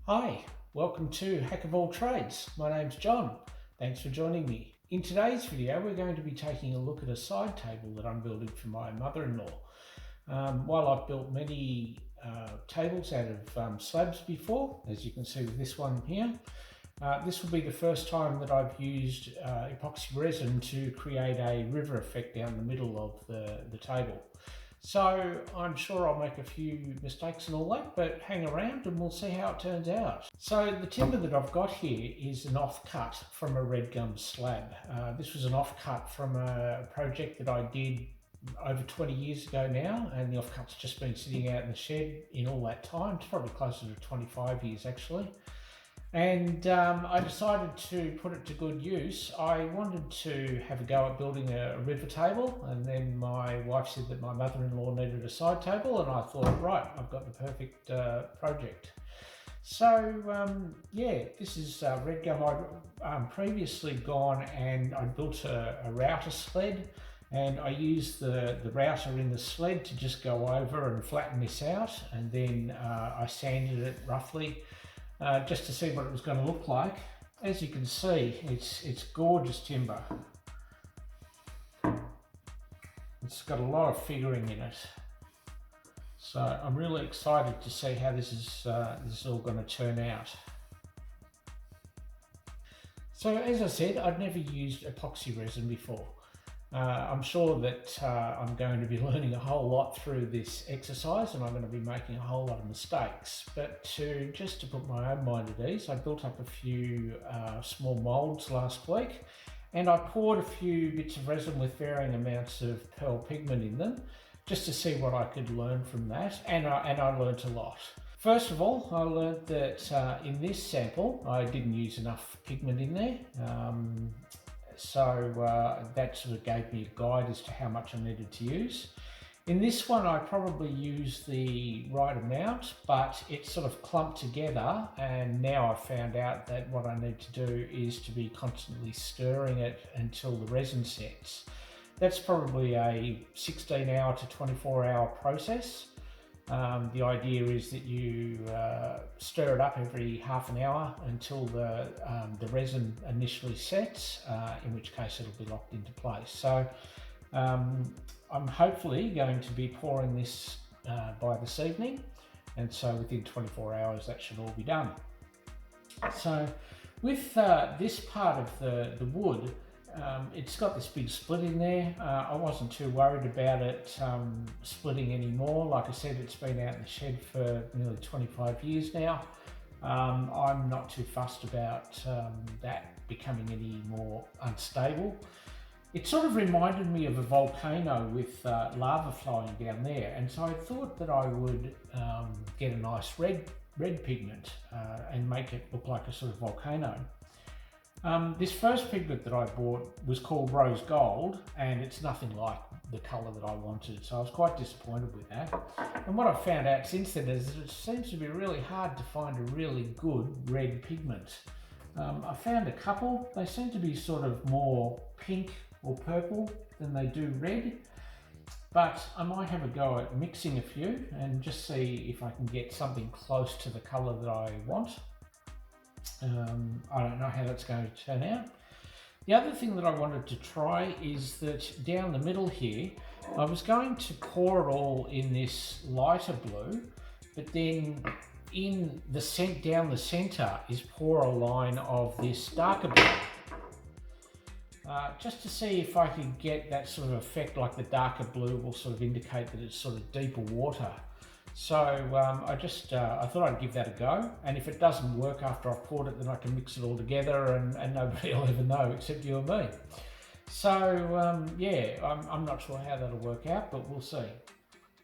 Hi, welcome to Hack of All Trades. My name's John. Thanks for joining me. In today's video, we're going to be taking a look at a side table that I'm building for my mother-in-law. While I've built many tables out of slabs before, as you can see with this one here, this will be the first time that I've used epoxy resin to create a river effect down the middle of the table. So I'm sure I'll make a few mistakes and all that, but hang around and we'll see how it turns out. So the timber that I've got here is an offcut from a redgum slab. This was an offcut from a project that I did over 20 years ago now, and the offcut's just been sitting out in the shed in all that time. It's probably closer to 25 years actually. And I decided to put it to good use. I wanted to have a go at building a river table, and then my wife said that my mother-in-law needed a side table, and I thought, right, I've got the perfect project. So yeah, this is redgum. I'd previously gone and I built a router sled, and I used the router in the sled to just go over and flatten this out, and then I sanded it roughly just to see what it was going to look like. As you can see, it's gorgeous timber. It's got a lot of figuring in it, so I'm really excited to see how this is all going to turn out. So as I said, I'd never used epoxy resin before. I'm sure that I'm going to be learning a whole lot through this exercise, and I'm going to be making a whole lot of mistakes. But just to put my own mind at ease, I built up a few small moulds last week, and I poured a few bits of resin with varying amounts of pearl pigment in them, just to see what I could learn from that, and I learnt a lot. First of all, I learnt that in this sample I didn't use enough pigment in there. So that sort of gave me a guide as to how much I needed to use. In this one I probably used the right amount, but it sort of clumped together, and now I've found out that what I need to do is to be constantly stirring it until the resin sets. That's probably a 16-hour to 24-hour process. The idea is that you stir it up every half an hour until the resin initially sets, in which case it'll be locked into place. So I'm hopefully going to be pouring this by this evening, and so within 24 hours that should all be done. So with this part of the wood, it's got this big split in there. I wasn't too worried about it splitting anymore. Like I said, it's been out in the shed for nearly 25 years now. I'm not too fussed about that becoming any more unstable. It sort of reminded me of a volcano with lava flowing down there, and so I thought that I would get a nice red pigment and make it look like a sort of volcano. This first pigment that I bought was called rose gold, and it's nothing like the colour that I wanted, so I was quite disappointed with that. And what I've found out since then is that it seems to be really hard to find a really good red pigment. I found a couple. They seem to be sort of more pink or purple than they do red, but I might have a go at mixing a few and just see if I can get something close to the colour that I want. I don't know how that's going to turn out. The other thing that I wanted to try is that down the middle here, I was going to pour it all in this lighter blue, but then in the down the centre is pour a line of this darker blue. Just to see if I could get that sort of effect, like the darker blue will sort of indicate that it's sort of deeper water. So I thought I'd give that a go, and if it doesn't work after I've poured it, then I can mix it all together and nobody will ever know except you and me. So yeah, I'm not sure how that'll work out, but we'll see.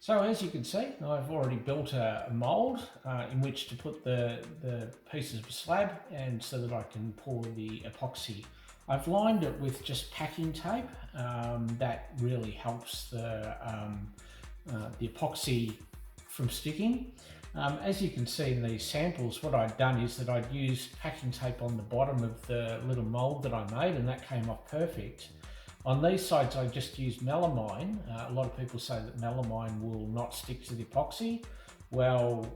So as you can see, I've already built a mould in which to put the pieces of slab, and so that I can pour the epoxy. I've lined it with just packing tape. That really helps the epoxy from sticking. As you can see in these samples, what I'd done is that I'd used packing tape on the bottom of the little mould that I made, and that came off perfect. On these sides I just used melamine. A lot of people say that melamine will not stick to the epoxy. Well,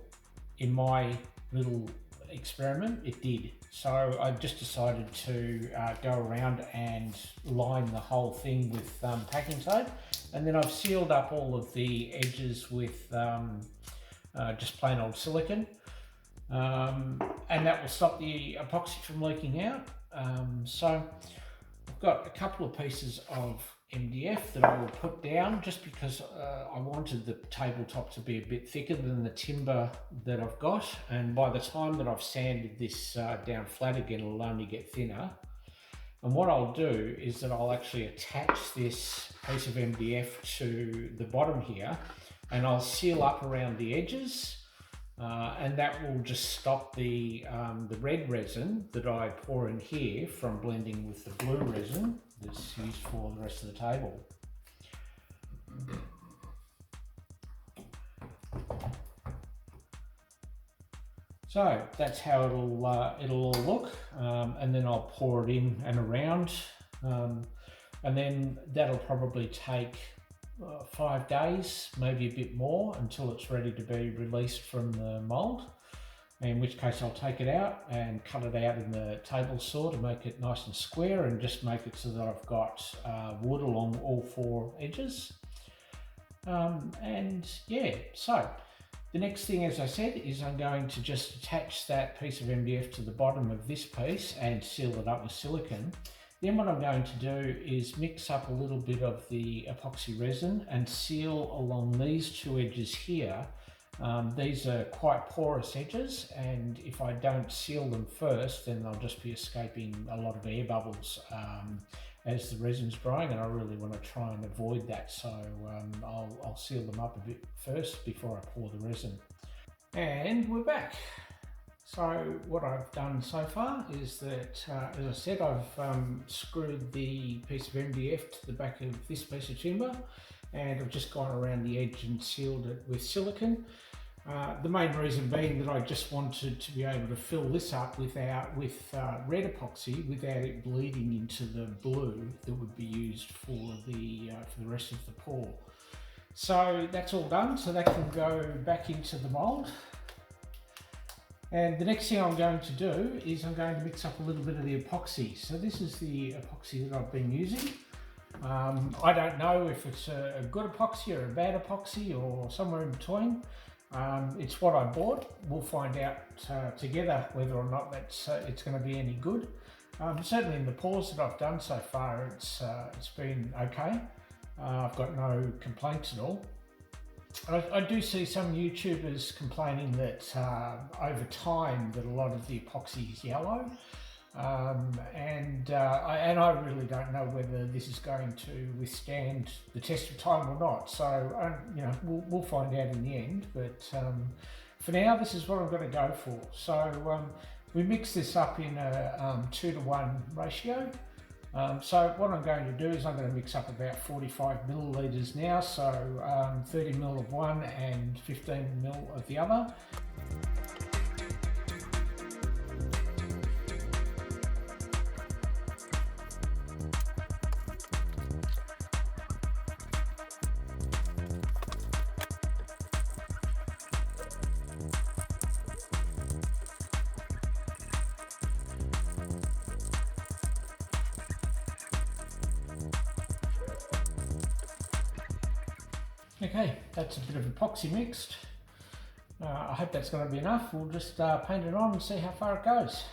in my little experiment, it did. So I just decided to go around and line the whole thing with packing tape, and then I've sealed up all of the edges with just plain old silicone, and that will stop the epoxy from leaking out. So I've got a couple of pieces of MDF that I will put down just because I wanted the tabletop to be a bit thicker than the timber that I've got, and by the time that I've sanded this down flat again, it'll only get thinner. And what I'll do is that I'll actually attach this piece of MDF to the bottom here, and I'll seal up around the edges, and that will just stop the red resin that I pour in here from blending with the blue resin that's used for the rest of the table. So that's how it'll all look, and then I'll pour it in and around, and then that'll probably take 5 days, maybe a bit more, until it's ready to be released from the mould, in which case I'll take it out and cut it out in the table saw to make it nice and square, and just make it so that I've got wood along all 4 edges. And yeah, so the next thing, as I said, is I'm going to just attach that piece of MDF to the bottom of this piece and seal it up with silicone. Then what I'm going to do is mix up a little bit of the epoxy resin and seal along these 2 edges here. These are quite porous edges, and if I don't seal them first, then they'll just be escaping a lot of air bubbles as the resin's drying, and I really want to try and avoid that. So I'll seal them up a bit first before I pour the resin. And we're back. So what I've done so far is that, as I said, I've screwed the piece of MDF to the back of this piece of timber, and I've just gone around the edge and sealed it with silicone. The main reason being that I just wanted to be able to fill this up with red epoxy without it bleeding into the blue that would be used for the rest of the pour. So that's all done, so that can go back into the mould. And the next thing I'm going to do is I'm going to mix up a little bit of the epoxy. So this is the epoxy that I've been using. I don't know if it's a good epoxy or a bad epoxy or somewhere in between. It's what I bought. We'll find out together whether or not it's going to be any good. Certainly in the pours that I've done so far, it's been okay. I've got no complaints at all. I do see some YouTubers complaining that over time that a lot of the epoxy is yellow, and I really don't know whether this is going to withstand the test of time or not. So you know, we'll find out in the end. But for now, this is what I'm going to go for. So we mix this up in a 2-to-1 ratio. So what I'm going to do is I'm going to mix up about 45 millilitres now, so 30 ml of one and 15 ml of the other. Okay, that's a bit of epoxy mixed. I hope that's going to be enough. We'll just paint it on and see how far it goes.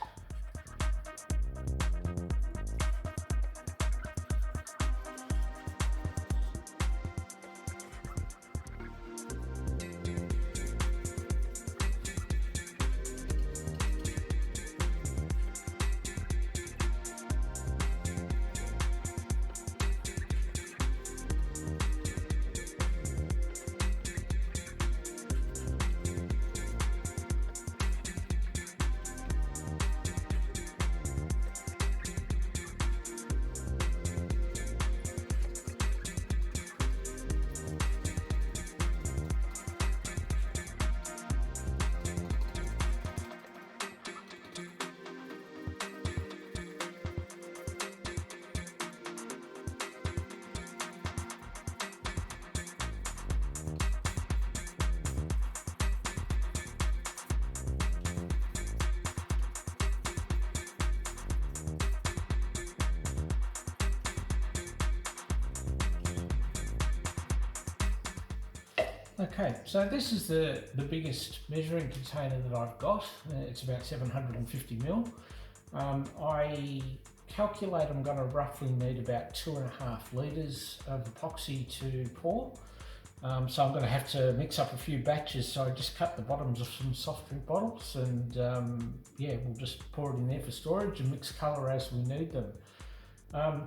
Okay, so this is the biggest measuring container that I've got. It's about 750 mil. I calculate I'm going to roughly need about 2.5 litres of epoxy to pour. So I'm going to have to mix up a few batches, so I just cut the bottoms of some soft drink bottles and yeah, we'll just pour it in there for storage and mix colour as we need them.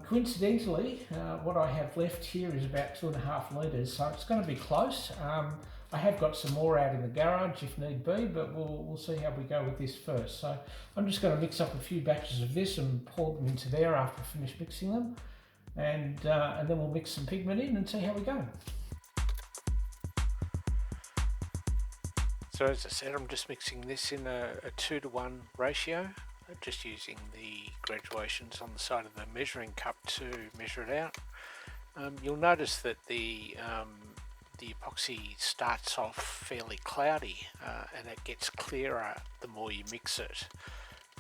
Coincidentally, what I have left here is about 2.5 litres, so it's going to be close. I have got some more out in the garage if need be, but we'll see how we go with this first. So I'm just going to mix up a few batches of this and pour them into there after I finish mixing them, and then we'll mix some pigment in and see how we go. So as I said, I'm just mixing this in a 2-to-1 ratio, just using the graduations on the side of the measuring cup to measure it out. You'll notice that the epoxy starts off fairly cloudy and it gets clearer the more you mix it.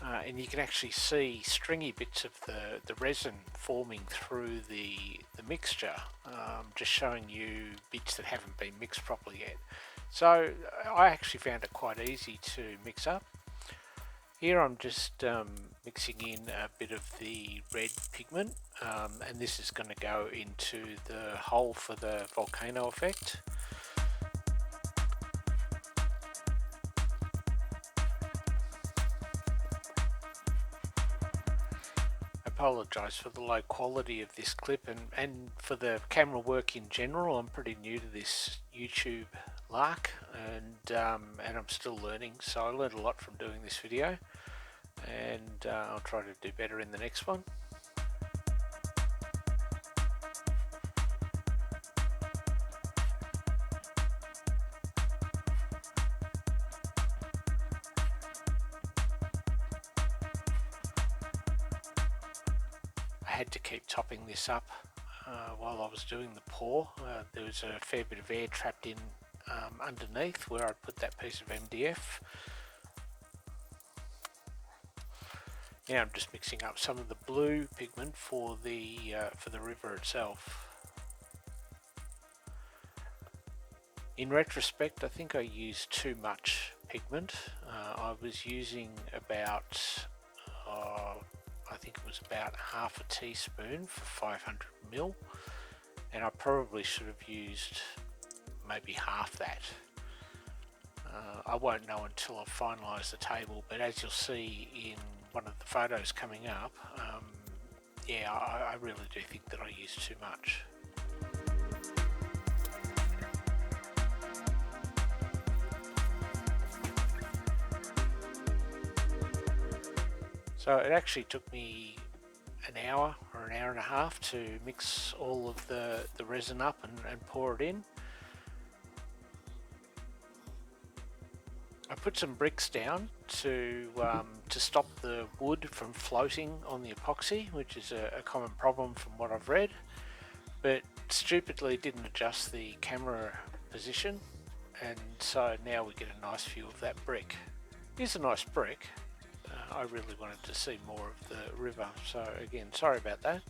And you can actually see stringy bits of the resin forming through the mixture, just showing you bits that haven't been mixed properly yet. So I actually found it quite easy to mix up. Here I'm just mixing in a bit of the red pigment, and this is going to go into the hole for the volcano effect. I apologise for the low quality of this clip and for the camera work in general. I'm pretty new to this YouTube lark, and I'm still learning, so I learned a lot from doing this video, and I'll try to do better in the next one. I had to keep topping this up while I was doing the pour. There was a fair bit of air trapped in underneath where I'd put that piece of MDF. Now I'm just mixing up some of the blue pigment for the river itself. In retrospect, I think I used too much pigment. I was using about, I think it was about half a teaspoon for 500 ml, and I probably should have used maybe half that. I won't know until I've finalised the table, but as you'll see in one of the photos coming up, yeah, I really do think that I used too much. So it actually took me an hour or an hour and a half to mix all of the resin up and pour it in. I put some bricks down to stop the wood from floating on the epoxy, which is a common problem from what I've read, but stupidly didn't adjust the camera position, and so now we get a nice view of that brick. It's a nice brick. I really wanted to see more of the river, so again, sorry about that.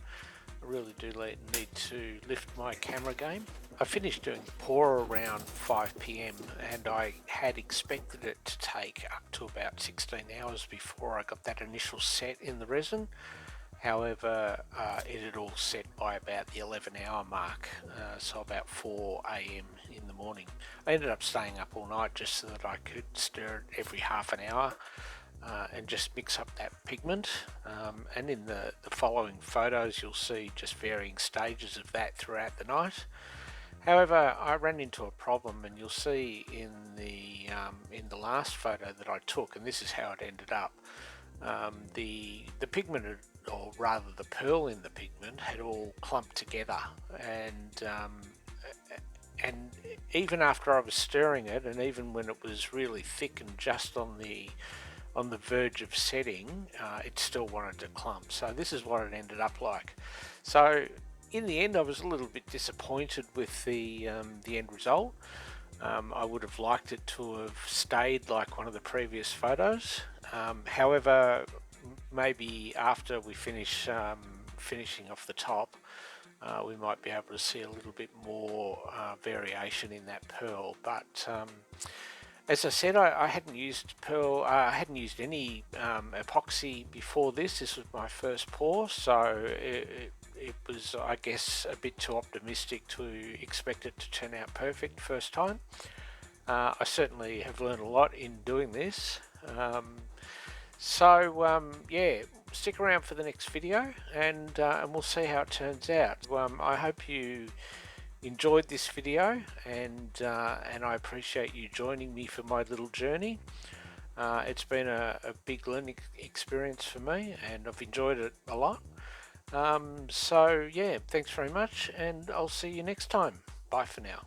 I really do need to lift my camera game. I finished doing the pour around 5 PM and I had expected it to take up to about 16 hours before I got that initial set in the resin. However, it had all set by about the 11-hour mark, so about 4 AM in the morning. I ended up staying up all night just so that I could stir it every half an hour and just mix up that pigment, and in the following photos you'll see just varying stages of that throughout the night. However, I ran into a problem, and you'll see in the last photo that I took, and this is how it ended up. The pigment, or rather the pearl in the pigment, had all clumped together, and even after I was stirring it, and even when it was really thick and just on the verge of setting, it still wanted to clump. So this is what it ended up like. So in the end, I was a little bit disappointed with the end result. I would have liked it to have stayed like one of the previous photos. However, maybe after we finish finishing off the top, we might be able to see a little bit more variation in that pearl. But as I said, I hadn't used pearl, I hadn't used any epoxy before this. This was my first pour, so it was, I guess, a bit too optimistic to expect it to turn out perfect first time. I certainly have learned a lot in doing this. Yeah, stick around for the next video, and we'll see how it turns out. I hope you enjoyed this video, and I appreciate you joining me for my little journey. It's been a big learning experience for me, and I've enjoyed it a lot. Yeah, thanks very much, and I'll see you next time. Bye for now.